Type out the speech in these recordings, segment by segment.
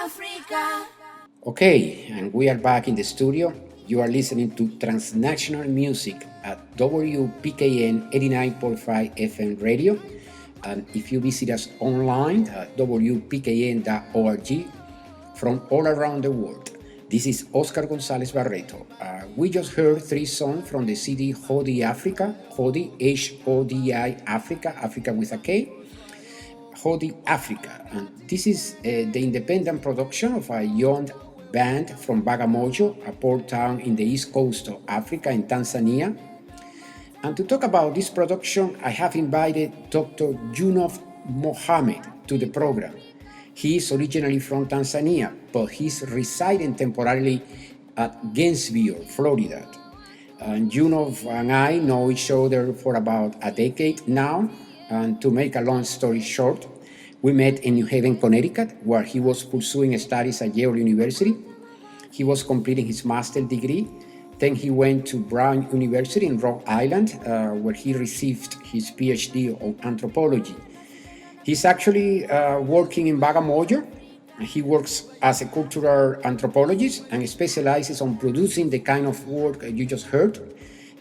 Africa. Okay, and we are back in the studio. You are listening to transnational music at WPKN 89.5 FM radio. And if you visit us online at WPKN.org from all around the world. This is Oscar Gonzalez Barreto. We just heard 3 songs from the CD Hodi Africa, Hodi, H-O-D-I Africa, Africa with a K, Hodi Africa. And this is the independent production of a young band from Bagamoyo, a port town in the east coast of Africa in Tanzania. And to talk about this production, I have invited Dr. Junov Mohammed to the program. He is originally from Tanzania, but he's residing temporarily at Gainesville, Florida. And Junov and I know each other for about a decade now. And to make a long story short, we met in New Haven, Connecticut, where he was pursuing studies at Yale University. He was completing his master's degree. Then he went to Brown University in Rhode Island, where he received his PhD on anthropology. He's actually working in Bagamoyo. He works as a cultural anthropologist and specializes on producing the kind of work you just heard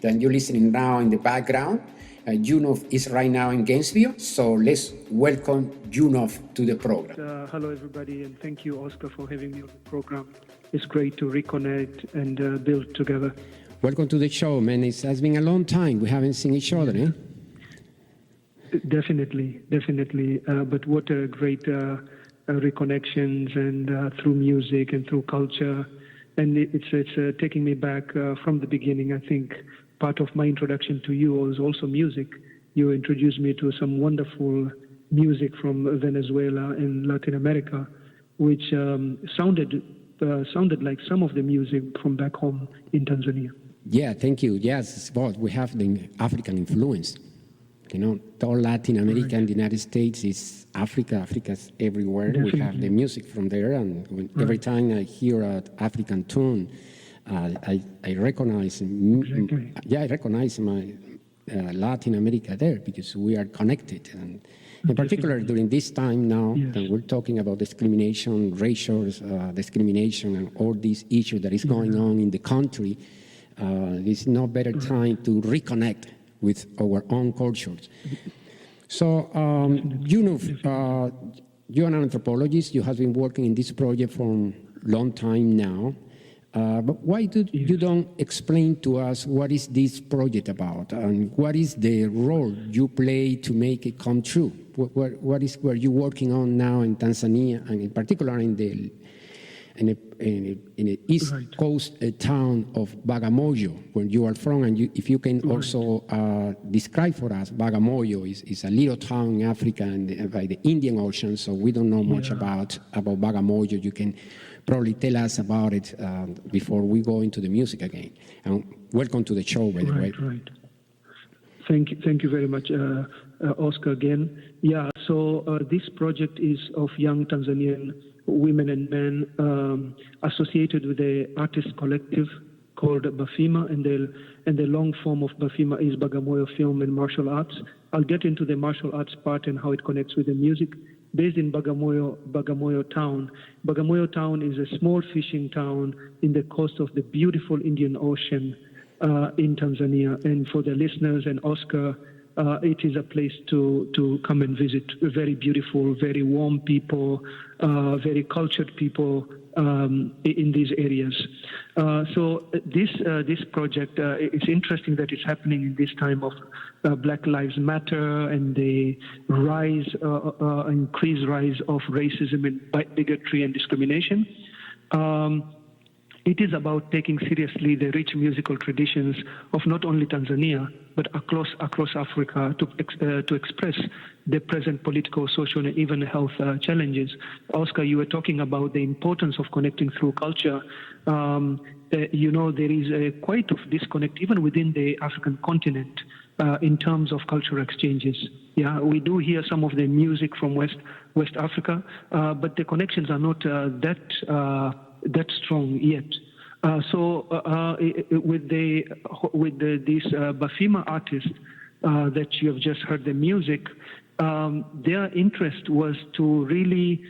that you're listening now in the background. Junov is right now in Gainesville, so let's welcome Junov to the program. Hello, everybody, and thank you, Oscar, for having me on the program. It's great to reconnect and build together. Welcome to the show, man. It has been a long time. We haven't seen each other, eh? Definitely. But what a great reconnections and through music and through culture. And it's taking me back from the beginning. I think part of my introduction to you was also music. You introduced me to some wonderful music from Venezuela and Latin America, which sounded like some of the music from back home in Tanzania. Yeah, thank you. Yes, but we have the African influence. You know, all Latin America and the United States is Africa. Africa's everywhere. Definitely. We have the music from there, and every time I hear an African tune, I recognize. Exactly. I recognize my Latin America there because we are connected, and in particular during this time now, that we're talking about discrimination, racial discrimination, and all these issues that is going on in the country. There's no better time to reconnect with our own cultures. So, you're an anthropologist. You have been working in this project for a long time now. But why you don't explain to us what is this project about and what is the role you play to make it come true? What is where you're working on now in Tanzania, and in particular in the east coast town of Bagamoyo, where you are from, and if you can also describe for us, Bagamoyo is a little town in Africa and by the Indian Ocean, so we don't know much about Bagamoyo. You can probably tell us about it before we go into the music again. And welcome to the show, by the way. Right. Thank you very much, Oscar, again. Yeah, so this project is of young Tanzanian women and men associated with the artist collective called Bafima, and the long form of Bafima is Bagamoyo Film and Martial Arts. I'll get into the martial arts part and how it connects with the music. Based in Bagamoyo Town. Bagamoyo Town is a small fishing town in the coast of the beautiful Indian Ocean in Tanzania. And for the listeners and Oscar, it is a place to come and visit. Very beautiful, very warm people, very cultured people in these areas. So this project, it's interesting that it's happening in this time of Black Lives Matter and the increased rise of racism and bigotry and discrimination. It is about taking seriously the rich musical traditions of not only Tanzania, but across Africa to express the present political, social, and even health challenges. Oscar, you were talking about the importance of connecting through culture. There is quite a disconnect even within the African continent in terms of cultural exchanges. Yeah, we do hear some of the music from West Africa, but the connections are not that strong yet. With this Bafima artist that you have just heard the music, their interest was to really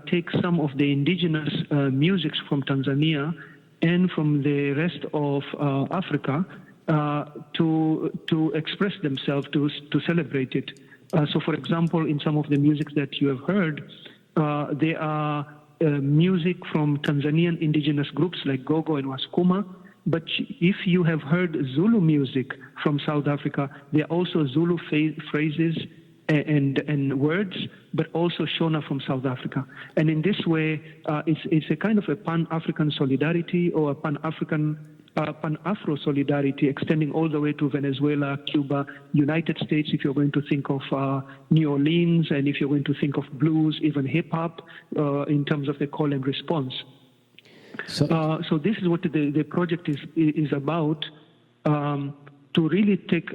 take some of the indigenous musics from Tanzania and from the rest of Africa to express themselves, to celebrate it. So, for example, in some of the music that you have heard, there are music from Tanzanian indigenous groups like Gogo and Wasukuma. But if you have heard Zulu music from South Africa, there are also Zulu phrases and words, but also Shona from South Africa. And in this way, it's a kind of a Pan-African solidarity or a Pan-Afro solidarity extending all the way to Venezuela, Cuba, United States, if you're going to think of New Orleans, and if you're going to think of blues, even hip-hop, in terms of the call and response. So this is what the project is about, to really take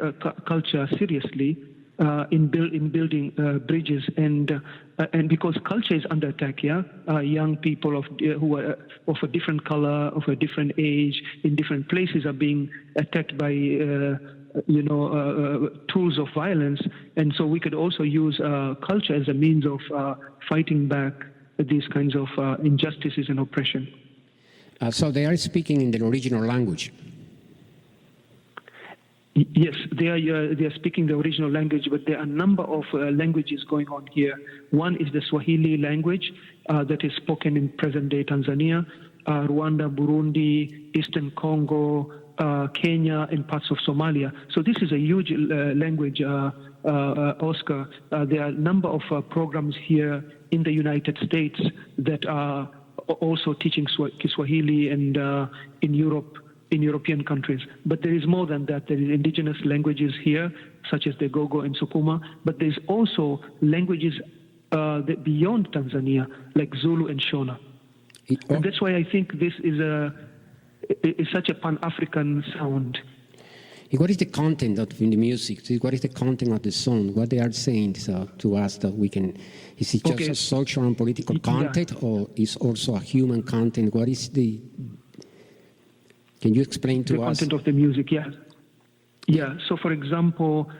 culture seriously in building bridges, and because culture is under attack, young people who are of a different color, of a different age, in different places are being attacked by tools of violence, and so we could also use culture as a means of fighting back these kinds of injustices and oppression. So they are speaking in the original language. Yes, they are speaking the original language, but there are a number of languages going on here. One is the Swahili language that is spoken in present-day Tanzania, Rwanda, Burundi, Eastern Congo, Kenya, and parts of Somalia. So this is a huge language, Oscar. There are a number of programs here in the United States that are also teaching Kiswahili and in Europe, in European countries. But there is more than that. There is indigenous languages here, such as the Gogo and Sukuma, but there's also languages that beyond Tanzania, like Zulu and Shona. And that's why I think this is such a Pan-African sound. What is the content of the music? What is the content of the song? What they are saying to us that we can... Is it just a social and political content, or is also a human content? What is the... Can you explain to us? The content of the music, yeah. Yeah, so for example,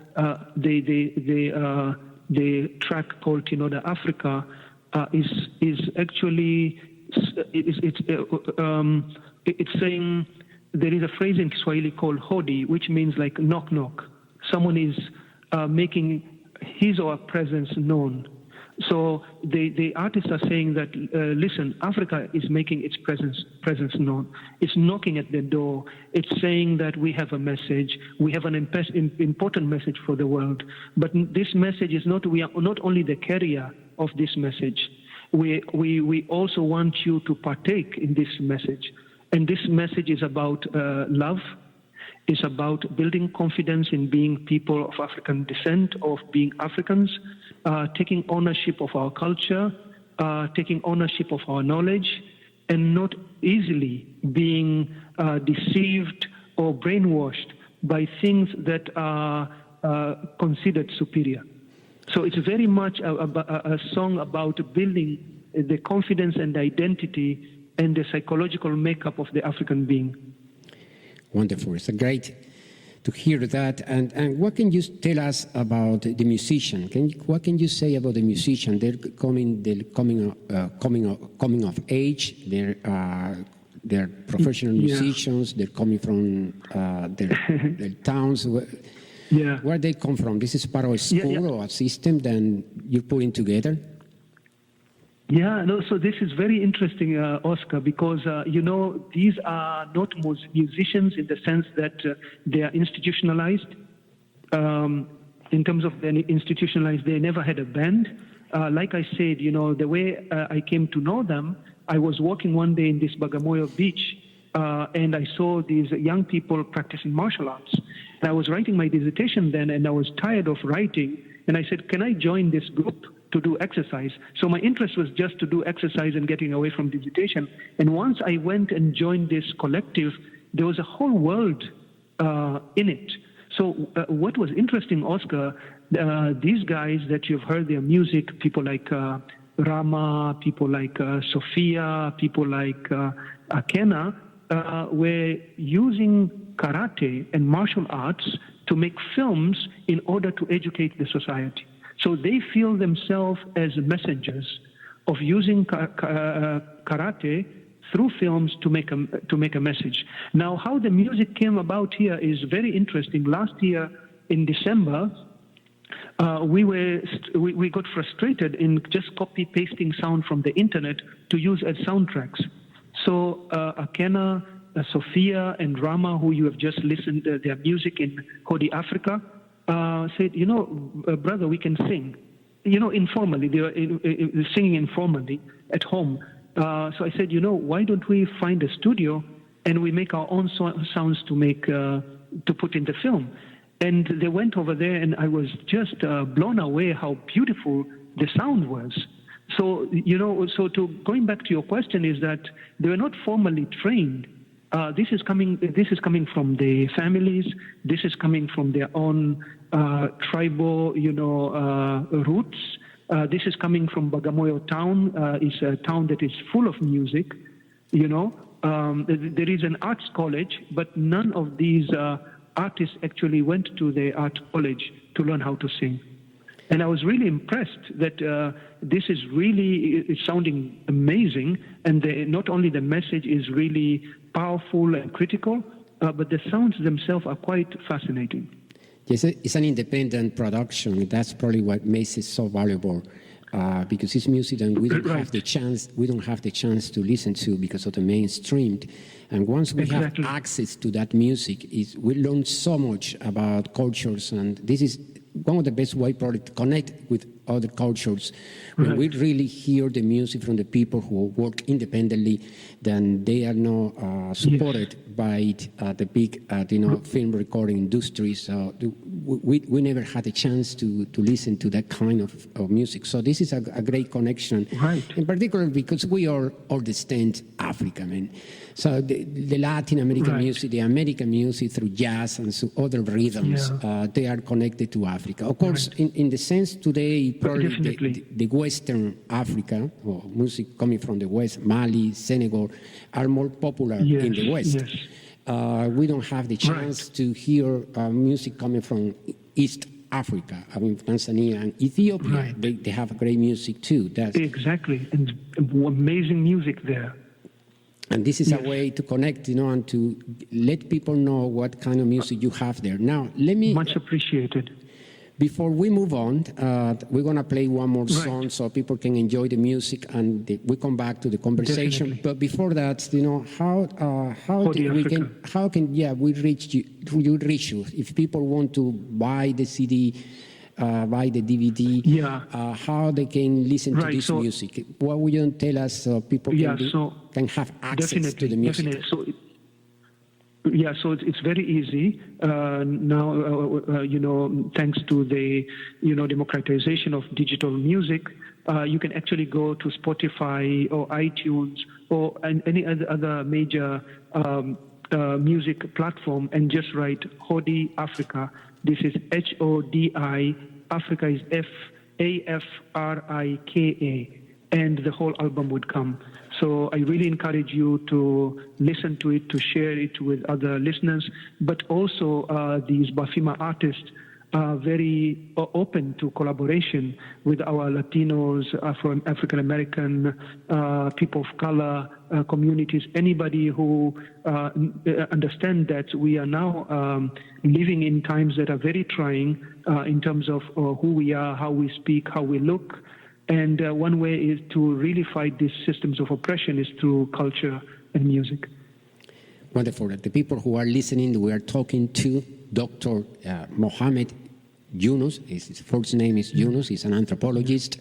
the track called Hodi Africa is actually... It's saying... There is a phrase in Kiswahili called Hodi, which means like knock knock. Someone is making his or her presence known. So the artists are saying that, listen, Africa is making its presence known. It's knocking at the door. It's saying that we have a message. We have an important message for the world. But this message is not, we are not only the carrier of this message. We also want you to partake in this message. And this message is about love. It's about building confidence in being people of African descent, of being Africans, taking ownership of our culture, taking ownership of our knowledge, and not easily being deceived or brainwashed by things that are considered superior. So it's very much a song about building the confidence and identity and the psychological makeup of the African being. Wonderful. It's great to hear that. And what can you tell us about the musician? What can you say about the musician? They're coming of age. They're professional musicians. They're coming from their towns. Where they come from? This is part of a school or a system that you're putting together? Yeah, no, so this is very interesting, Oscar, because, these are not musicians in the sense that they are institutionalized. In terms of being institutionalized, they never had a band. Like I said, the way I came to know them, I was walking one day in this Bagamoyo beach, and I saw these young people practicing martial arts. And I was writing my dissertation then, and I was tired of writing, and I said, can I join this group to do exercise? So my interest was just to do exercise and getting away from dissertation. And once I went and joined this collective, there was a whole world in it. So what was interesting, Oscar, these guys that you've heard their music, people like Rama, people like Sophia, people like Akena, were using karate and martial arts to make films in order to educate the society. So they feel themselves as messengers of using karate through films to make a message. Now, how the music came about here is very interesting. Last year in December, we got frustrated in just copy pasting sound from the internet to use as soundtracks. So Akena, Sophia, and Rama, who you have just listened their music in Hodi Africa, said, brother, we can sing. Informally, they were singing informally at home. So I said, why don't we find a studio and we make our own sounds to put in the film? And they went over there, and I was just blown away how beautiful the sound was. So, going back to your question is that they were not formally trained. This is coming from the families. This is coming from their own tribal, roots. This is coming from Bagamoyo town. It's a town that is full of music. There is an arts college, but none of these artists actually went to the art college to learn how to sing. And I was really impressed that this is really sounding amazing, and not only the message is really powerful and critical, but the sounds themselves are quite fascinating. Yes, it's an independent production. That's probably what makes it so valuable, because it's music and we don't have the chance. We don't have the chance to listen to because of the mainstream. And once we have access to that music, we learn so much about cultures, and this is one of the best ways probably to connect with other cultures. When we really hear the music from the people who work independently, then they are not supported by the big film recording industry. So we never had a chance to listen to that kind of music. So this is a great connection, in particular because we are understand Africa, man. So the Latin American music, the American music through jazz and through other rhythms, they are connected to Africa. Of course, in the sense today, probably the Western Africa, or music coming from the West, Mali, Senegal, are more popular in the West. We don't have the chance to hear music coming from East Africa. I mean, Tanzania and Ethiopia, they have great music too. Exactly, and amazing music there. And this is a way to connect, and to let people know what kind of music you have there. Now, let me... Much appreciated. Before we move on, we're going to play one more song so people can enjoy the music, and we come back to the conversation. Definitely. But before that, how can we reach you? If people want to buy the CD, buy the DVD, how they can listen to this music? What would you tell us so people can have access to the music? Definitely. So it's very easy now. Thanks to the democratization of digital music, you can actually go to Spotify or iTunes or any other major music platform and just write Hodi Africa. This is HODI. Africa is AFRIKA, and the whole album would come. So I really encourage you to listen to it, to share it with other listeners, but also these Bafima artists are very open to collaboration with our Latinos, African American, people of color, communities, anybody who understand that we are now living in times that are very trying in terms of who we are, how we speak, how we look. And one way is to really fight these systems of oppression is through culture and music. Wonderful. The people who are listening, we are talking to Dr. Mohamed Yunus. His first name is Yunus. He's an anthropologist.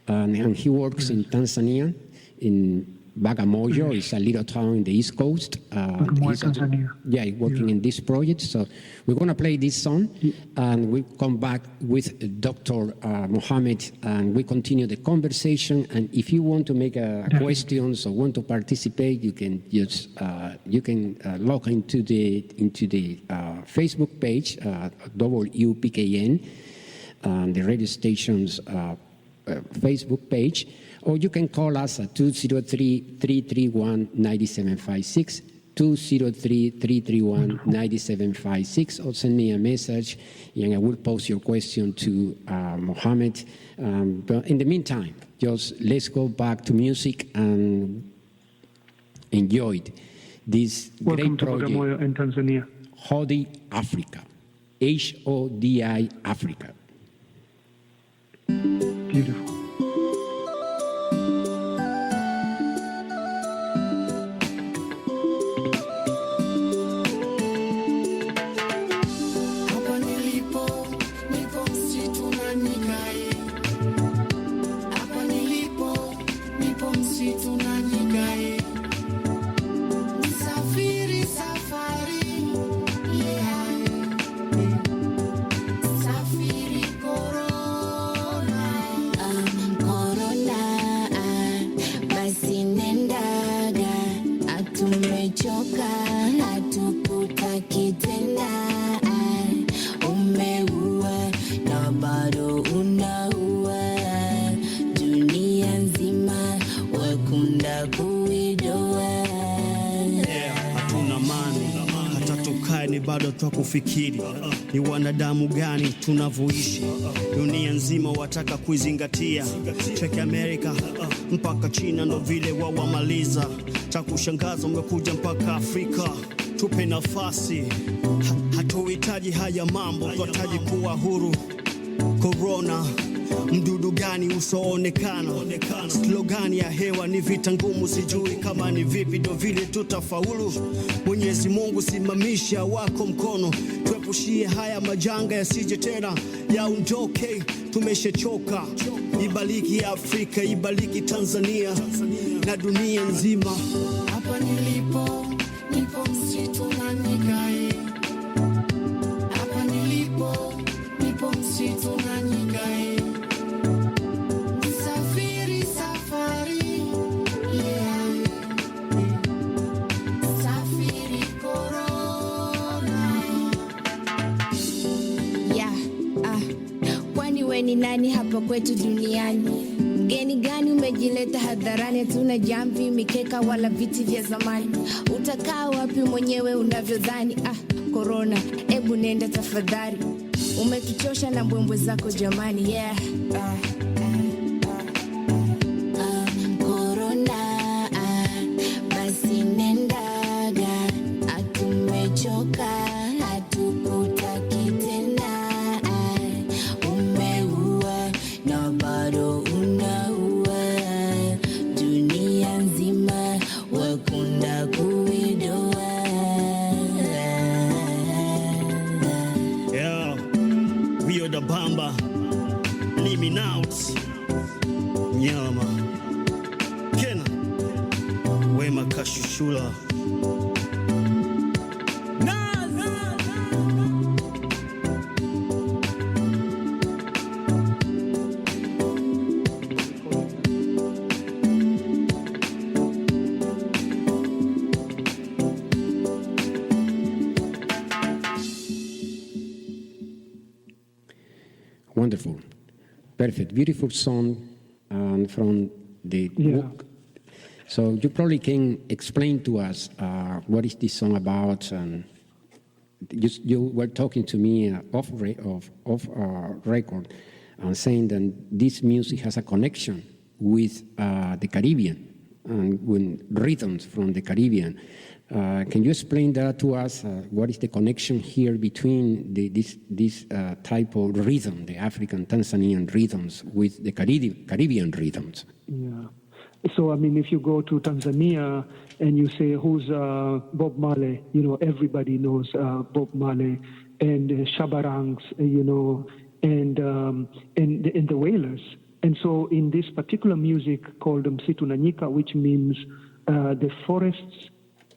And he works in Tanzania, in Bagamoyo. It's a little town in the East Coast. Tanzania. He's working in this project. So we're going to play this song, and we come back with Dr. Mohamed, and we continue the conversation. And if you want to make questions or want to participate, you can just log into the Facebook page, WPKN, the radio station's Facebook page, or you can call us at 203-331-9756, 203-331-9756, or send me a message and I will post your question to Mohammed. But in the meantime, just let's go back to music and enjoy this Welcome great project. Welcome to Bagamoyo and Tanzania. Hodi Africa, Hodi Africa. Beautiful. Bado twakufikiri ni wanadamu gani tunavyoishi, dunia nzima wataka kuizingatia, cheke Amerika mpaka China ndo vile wawamaliza. Takushangaza umekuja mpaka Afrika, tupe nafasi, hatuhitaji haya mambo, twahitaji kuwa huru. Corona mdudu gani usoonekana, slogani ya hewa ni vita ngumu, sijui kama ni vipi ndo vile tutafaulu. Mwenyezi Mungu simamisha wako mkono, tuepushie haya majanga yasije tena yaondoke, tumeshachoka. Ibariki Afrika, ibariki Tanzania na dunia nzima. Hapa nilipo, nipo msitu na nikae. Hapa nilipo, nipo msitu na nikae. Nisafiri safari, yeah. Safiri corona. Yeah, kwani we ni nani hapa kwetu duniani? Mgeni gani umejileta hadharani? Hatuna jamvi, mikeka wala viti vya zamani. Utakaa wapi mwenyewe unavyodhani? Corona, ebu nenda tafadhali. Umetuchosha na mbwembwe zako jamani, yeah. Corona, basi nendaga, atumechoka, hatukutaki tena. Umeua na bado unaua, dunia nzima wakunda kuidoa. Yeah, we are the Bamba, living out. Nyama, Kena, Wema Kashushula. Wonderful. Perfect. Beautiful song from the book. So you probably can explain to us what is this song about. And you were talking to me off record and saying that this music has a connection with the Caribbean and with rhythms from the Caribbean. Can you explain that to us? What is the connection here between this type of rhythm, the African Tanzanian rhythms, with the Caribbean rhythms? Yeah. So, I mean, if you go to Tanzania and you say, who's Bob Marley, everybody knows Bob Marley, and Shabarangs, and the Wailers. And so in this particular music called Msitu na Nyika, which means the forests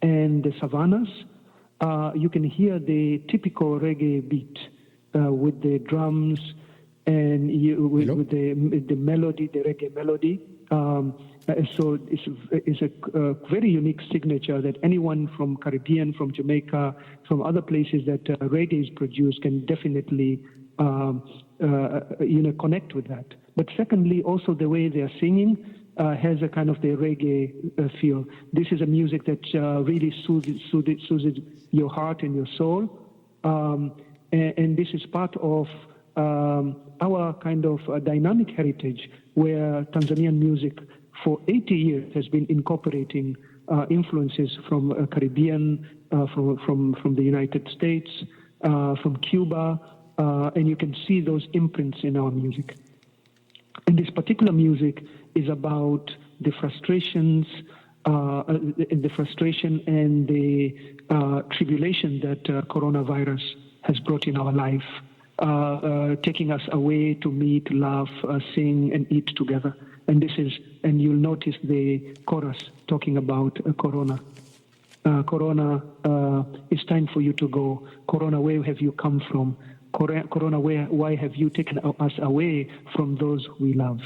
and the savannas, you can hear the typical reggae beat with the drums and with the melody, the reggae melody. So it's a very unique signature that anyone from Caribbean, from Jamaica, from other places that reggae is produced can definitely connect with that. But secondly, also the way they are singing, has a kind of the reggae feel. This is a music that really soothes your heart and your soul. And this is part of our kind of dynamic heritage, where Tanzanian music for 80 years has been incorporating influences from Caribbean, from the United States, from Cuba, and you can see those imprints in our music. And this particular music is about the frustrations, the frustration and the tribulation that coronavirus has brought in our life, taking us away to meet, laugh, sing, and eat together. And you'll notice the chorus talking about Corona. Corona, it's time for you to go. Corona, where have you come from? Corona, why have you taken us away from those we love?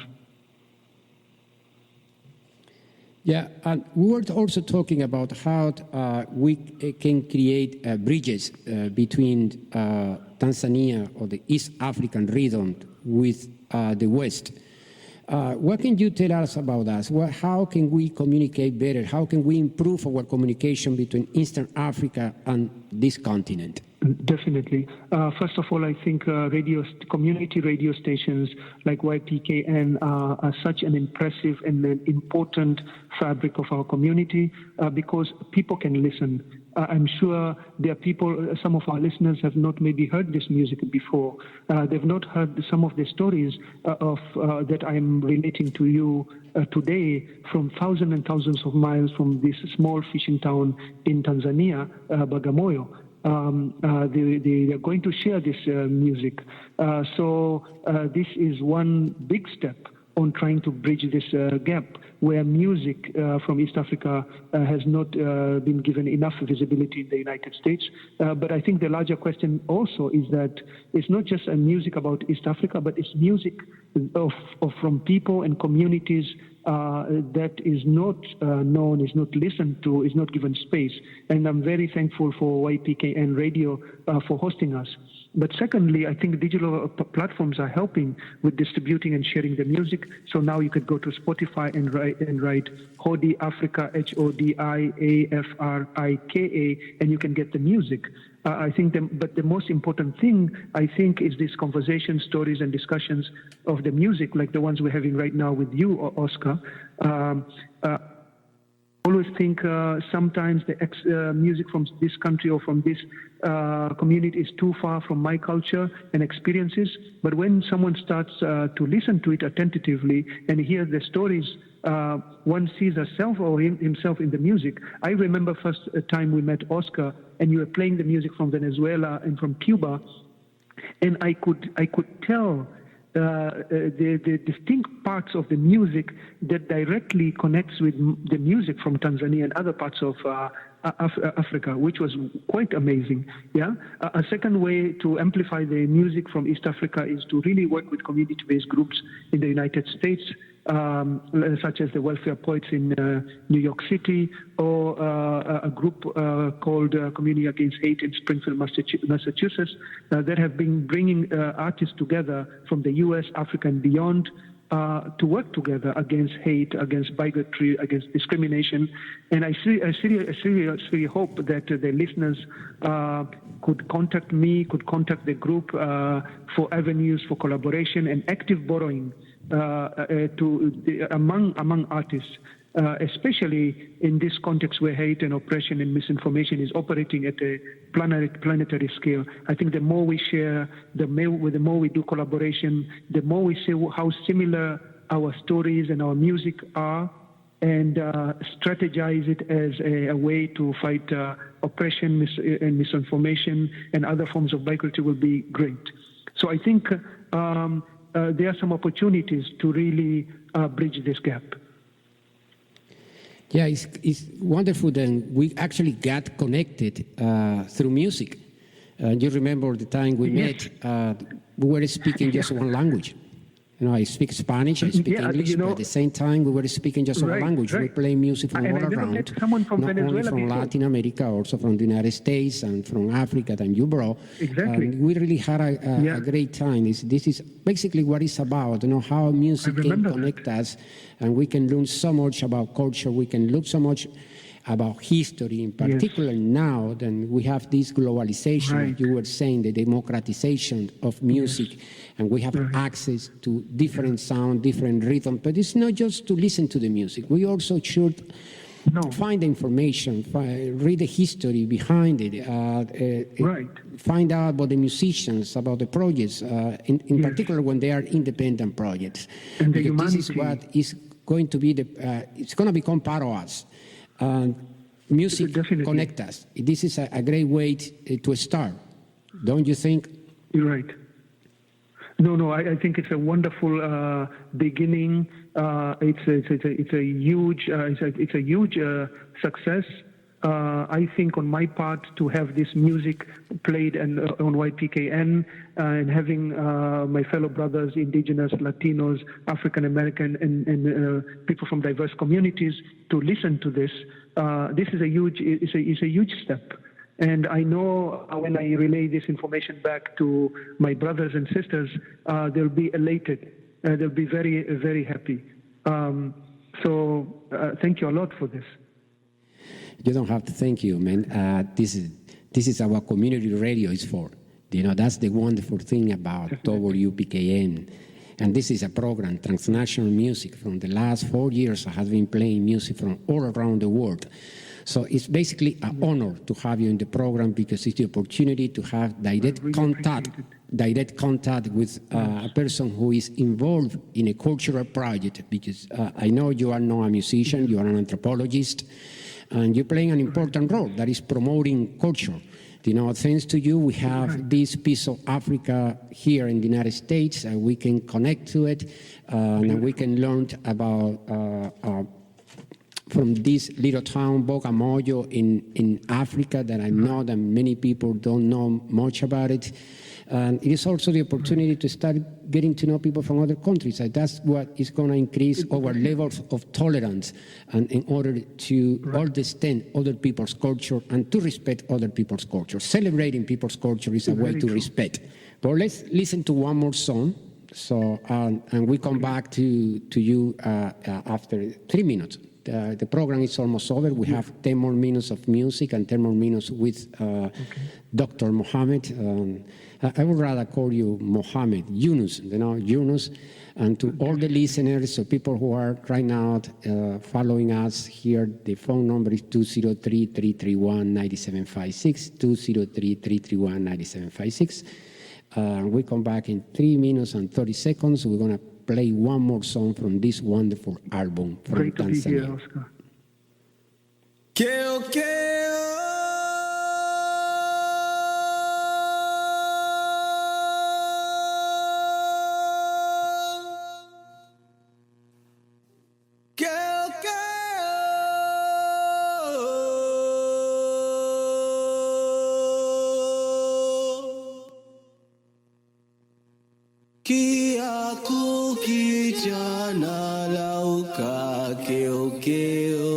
Yeah, and we were also talking about how we can create bridges between Tanzania or the East African region with the West. What can you tell us about that? How can we communicate better? How can we improve our communication between Eastern Africa and this continent? Definitely. First of all, I think community radio stations like WPKN are such an impressive and an important fabric of our community because people can listen. I'm sure there are people, some of our listeners have not maybe heard this music before. They've not heard some of the stories that I'm relating to you today from thousands and thousands of miles from this small fishing town in Tanzania, Bagamoyo. They are going to share this music. So this is one big step on trying to bridge this gap where music from East Africa has not been given enough visibility in the United States. But I think the larger question also is that it's not just a music about East Africa, but it's music from people and communities that is not known, is not listened to, is not given space. And I'm very thankful for YPKN Radio for hosting us. But secondly, I think digital platforms are helping with distributing and sharing the music. So now you could go to Spotify and write Hodi Africa, HODIAFRIKA, and you can get the music. I think, but the most important thing, I think, is these conversations, stories, and discussions of the music, like the ones we're having right now with you, Oscar. Always think sometimes the music from this country or from this community is too far from my culture and experiences. But when someone starts to listen to it attentively and hear the stories, one sees herself or himself in the music. I remember first time we met Oscar, and you were playing the music from Venezuela and from Cuba, and I could tell the distinct parts of the music that directly connects with the music from Tanzania and other parts of Africa, which was quite amazing. Yeah. A second way to amplify the music from East Africa is to really work with community-based groups in the United States, such as the Welfare Poets in New York City, or a group called Community Against Hate in Springfield, Massachusetts, that have been bringing artists together from the U.S., Africa, and beyond to work together against hate, against bigotry, against discrimination. And I seriously hope that the listeners could contact me, could contact the group for avenues for collaboration and active borrowing among artists, especially in this context where hate and oppression and misinformation is operating at a planetary scale. I think the more we share, the more we do collaboration, the more we see how similar our stories and our music are, and strategize it as a way to fight oppression and misinformation and other forms of bigotry will be great. So I think there are some opportunities to really bridge this gap. Yeah, it's wonderful that we actually got connected through music. You remember the time we met, we were speaking just one language. You know, I speak Spanish, I speak English, but at the same time, we were speaking just our language. We play music from all around, from not Venezuela only from before. Latin America, also from the United States and from Africa that you brought. Exactly. We really had a great time. This is basically what it's about, you know, how music can connect us, and we can learn so much about culture, we can look so much about history, in particular now, then we have this globalization, you were saying, the democratization of music, and we have access to different sound, different rhythm, but it's not just to listen to the music. We also should find the information, read the history behind it, find out about the musicians, about the projects, in particular when they are independent projects. And because this is what is going to be it's going to become part of us. Music connect us. This is a great way to start, don't you think? You're right. No, I think it's a wonderful beginning. It's a huge success. I think on my part to have this music played on WPKN and having my fellow brothers, indigenous, Latinos, African American, and people from diverse communities to listen to this. This is a huge step. And I know when I relay this information back to my brothers and sisters, they'll be elated. They'll be very, very happy. So thank you a lot for this. You don't have to thank you, man. This is our community radio is for. You know, that's the wonderful thing about WPKN. And this is a program, transnational music. From the last 4 years, I have been playing music from all around the world. So it's basically an honor to have you in the program because it's the opportunity to have direct contact with a person who is involved in a cultural project. Because I know you are not a musician, you are an anthropologist, and you're playing an important role that is promoting culture. You know, thanks to you, we have this piece of Africa here in the United States, and we can connect to it, and we can learn about from this little town, Bagamoyo, in Africa, that I know that many people don't know much about it. And it is also the opportunity to start getting to know people from other countries. And that's what is going to increase our levels of tolerance, and in order to understand other people's culture and to respect other people's culture. Celebrating people's culture is a way to respect. But let's listen to one more song. So, and we come back to you after 3 minutes. The program is almost over. We have 10 more minutes of music and 10 more minutes with Dr. Mohammed. I would rather call you Mohammed, Yunus, you know, Yunus. And to all the listeners, so people who are right now following us here, the phone number is 203-331-9756, 203-331-9756. We come back in 3 minutes and 30 seconds. We're going to play one more song from this wonderful album from Great Tanzania. To be here, Oscar. Ki aku kijana lauka keo keo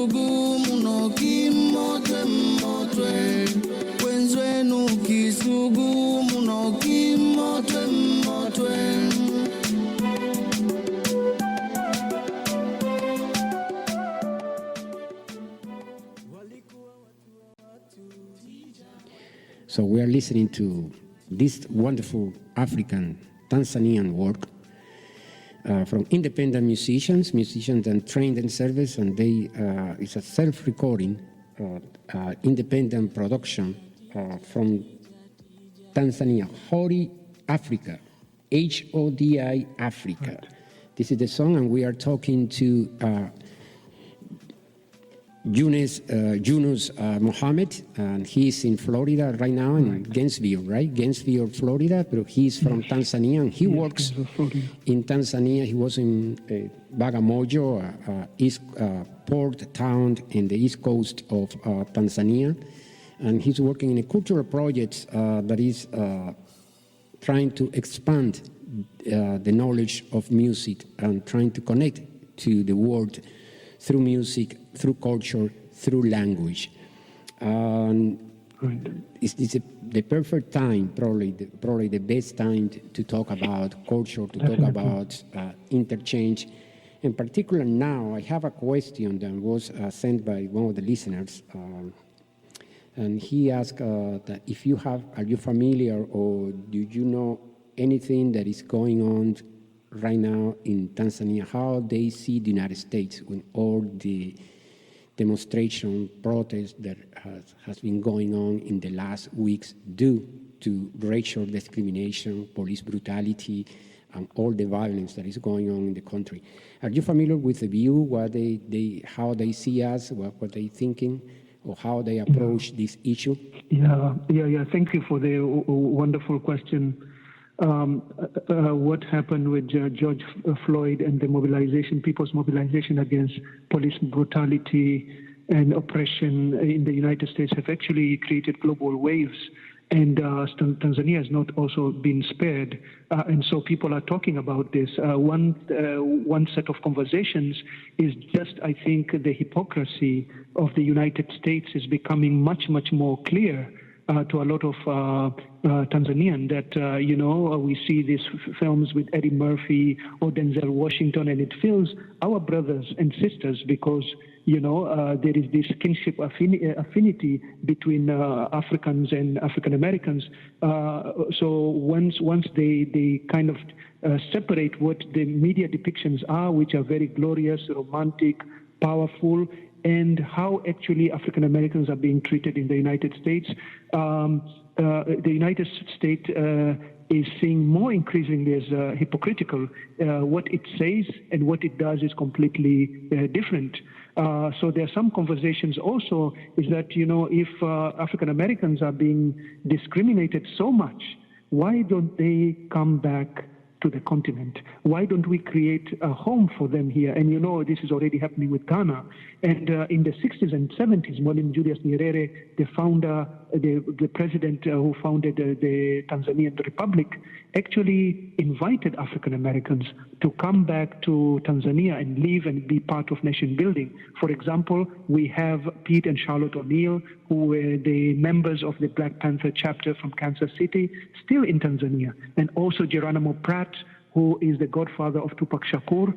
kisugu muno kimotwe motwe wenzwenu kisugu muno kimotwe motwe. So we are listening to this wonderful African Tanzanian work from independent musicians and trained in service, and it's a self-recording, independent production from Tanzania, Hodi Africa, Hodi Africa. Right. This is the song, and we are talking to Yunus Mohammed, and he's in Florida right now, in Gainesville, right? Gainesville, Florida, but he's from Tanzania, and he works in Tanzania. He was in Bagamoyo, east port town in the east coast of Tanzania, and he's working in a cultural project that is trying to expand the knowledge of music and trying to connect to the world through music, through culture, through language. It's the perfect time, probably the best time to talk about culture, to talk about interchange. In particular now, I have a question that was sent by one of the listeners, and he asked that are you familiar or do you know anything that is going on right now in Tanzania, how they see the United States with all the demonstration, protest that has been going on in the last weeks due to racial discrimination, police brutality, and all the violence that is going on in the country. Are you familiar with the view, how they see us, what they thinking, or how they approach this issue? Yeah. Thank you for the wonderful question. What happened with George Floyd and the mobilization, people's mobilization against police brutality and oppression in the United States have actually created global waves. And Tanzania has not also been spared. And so people are talking about this. One set of conversations is just, I think, the hypocrisy of the United States is becoming much, much more clear to a lot of Tanzanian that, we see these films with Eddie Murphy or Denzel Washington, and it fills our brothers and sisters because, there is this kinship affinity between Africans and African Americans. So once they kind of separate what the media depictions are, which are very glorious, romantic, powerful, and how actually African Americans are being treated in the United States. The United States is seeing more increasingly as hypocritical. What it says and what it does is completely different. So there are some conversations also is that, if African Americans are being discriminated so much, why don't they come back to the continent? Why don't we create a home for them here? And this is already happening with Ghana. And in the 60s and 70s, Mwalimu Julius Nyerere, the founder, the president who founded the Tanzanian Republic, actually invited African Americans to come back to Tanzania and live and be part of nation building. For example, we have Pete and Charlotte O'Neill, who were the members of the Black Panther chapter from Kansas City, still in Tanzania. And also Geronimo Pratt, who is the godfather of Tupac Shakur,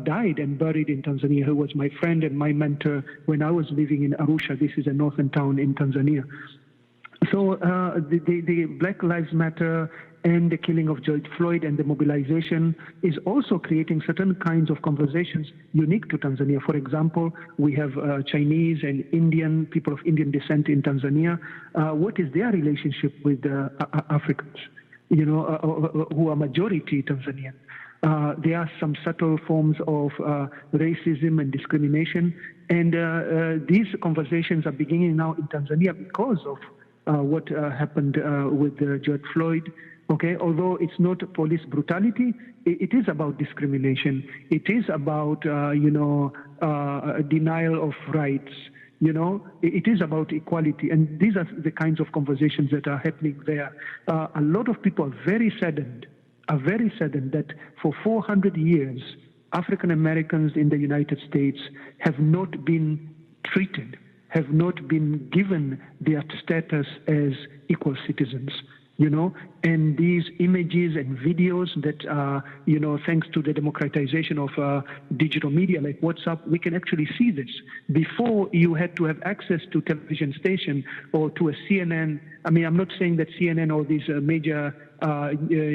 died and buried in Tanzania, who was my friend and my mentor when I was living in Arusha. This is a northern town in Tanzania. So the Black Lives Matter and the killing of George Floyd and the mobilization is also creating certain kinds of conversations unique to Tanzania. For example, we have Chinese and Indian, people of Indian descent in Tanzania. What is their relationship with Africans, who are majority Tanzanian? There are some subtle forms of racism and discrimination. And these conversations are beginning now in Tanzania because of what happened with George Floyd. Okay, although it's not police brutality, it is about discrimination. It is about, denial of rights. It is about equality. And these are the kinds of conversations that are happening there. A lot of people are very saddened that for 400 years, African Americans in the United States have not been treated, have not been given their status as equal citizens. And these images and videos that are, thanks to the democratization of digital media like WhatsApp, we can actually see this. Before, you had to have access to television station or to a CNN. I mean, I'm not saying that CNN or these major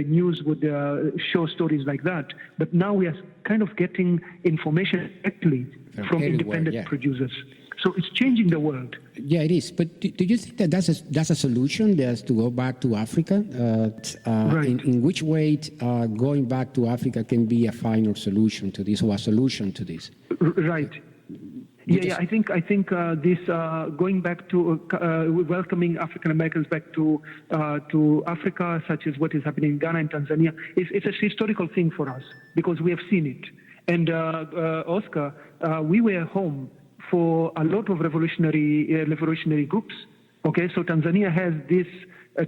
news would show stories like that, but now we are kind of getting information directly from independent producers. So it's changing the world. Yeah, it is. But do you think that that's a solution? That's to go back to Africa? Right. In which way going back to Africa can be a final solution to this, or a solution to this? Right. Yeah. I think this going back to welcoming African Americans back to Africa, such as what is happening in Ghana and Tanzania, it's a historical thing for us because we have seen it. And Oscar, we were home for a lot of revolutionary groups. Okay, so Tanzania has this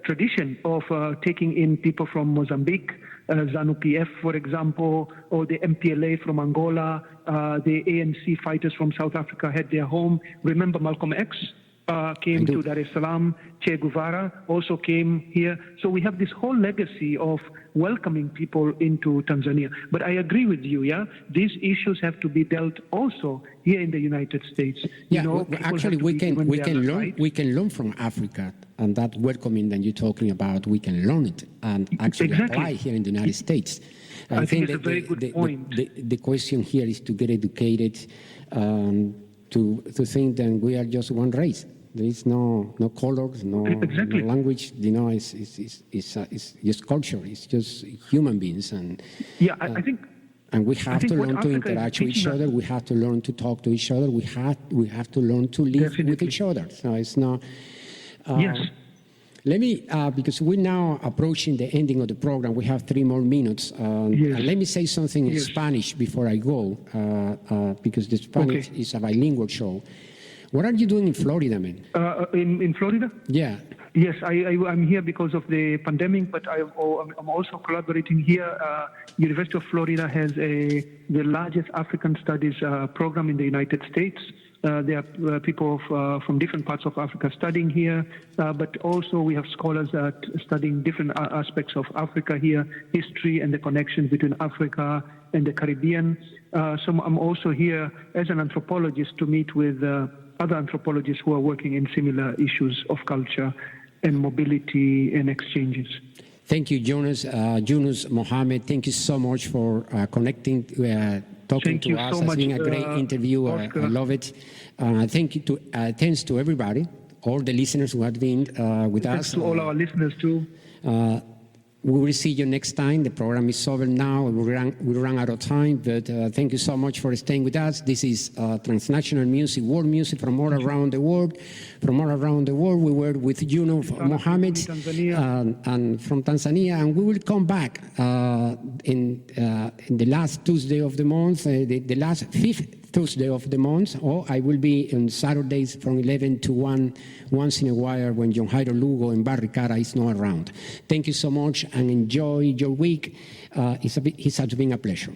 tradition of taking in people from Mozambique, ZANU-PF, for example, or the MPLA from Angola, the ANC fighters from South Africa had their home. Remember Malcolm X came to Dar es Salaam, Che Guevara also came here. So we have this whole legacy of welcoming people into Tanzania. But I agree with you, these issues have to be dealt also here in the United States. Actually, we can learn from Africa, and that welcoming that you're talking about, we can learn it and actually apply here in the United States. I think it's a very good point. The question here is to get educated, to think that we are just one race. There is no colors, no language. It's just culture. It's just human beings, and I think. And we have to learn to interact with each other. We have to learn to talk to each other. We have to learn to live with each other. So it's not. Yes. Let me, because we're now approaching the ending of the program. We have 3 more minutes. Let me say something in Spanish before I go, because the Spanish is a bilingual show. What are you doing in Florida, man? In Florida? Yeah. Yes, I'm here because of the pandemic, but I'm also collaborating here. University of Florida has the largest African studies program in the United States. There are people from different parts of Africa studying here, but also we have scholars studying different aspects of Africa here, history and the connections between Africa and the Caribbean. So I'm also here as an anthropologist to meet with other anthropologists who are working in similar issues of culture and mobility and exchanges. Thank you, Yunus Mohammed. Thank you so much for connecting, talking to us. So it's much, been a great interview. I love it. Thanks to everybody, all the listeners who have been with us. Thanks to all our listeners too. We will see you next time. The program is over now. We run out of time, but thank you so much for staying with us. This is transnational music, world music from all around the world. From all around the world, we were with Yunus Mohammed and from Tanzania, and we will come back in the last Tuesday of the month, the last 5th Tuesday of the month, or I will be on Saturdays from 11 to 1 once in a while when John Jairo Lugo and Barry Cara is not around. Thank you so much and enjoy your week. It has been a pleasure.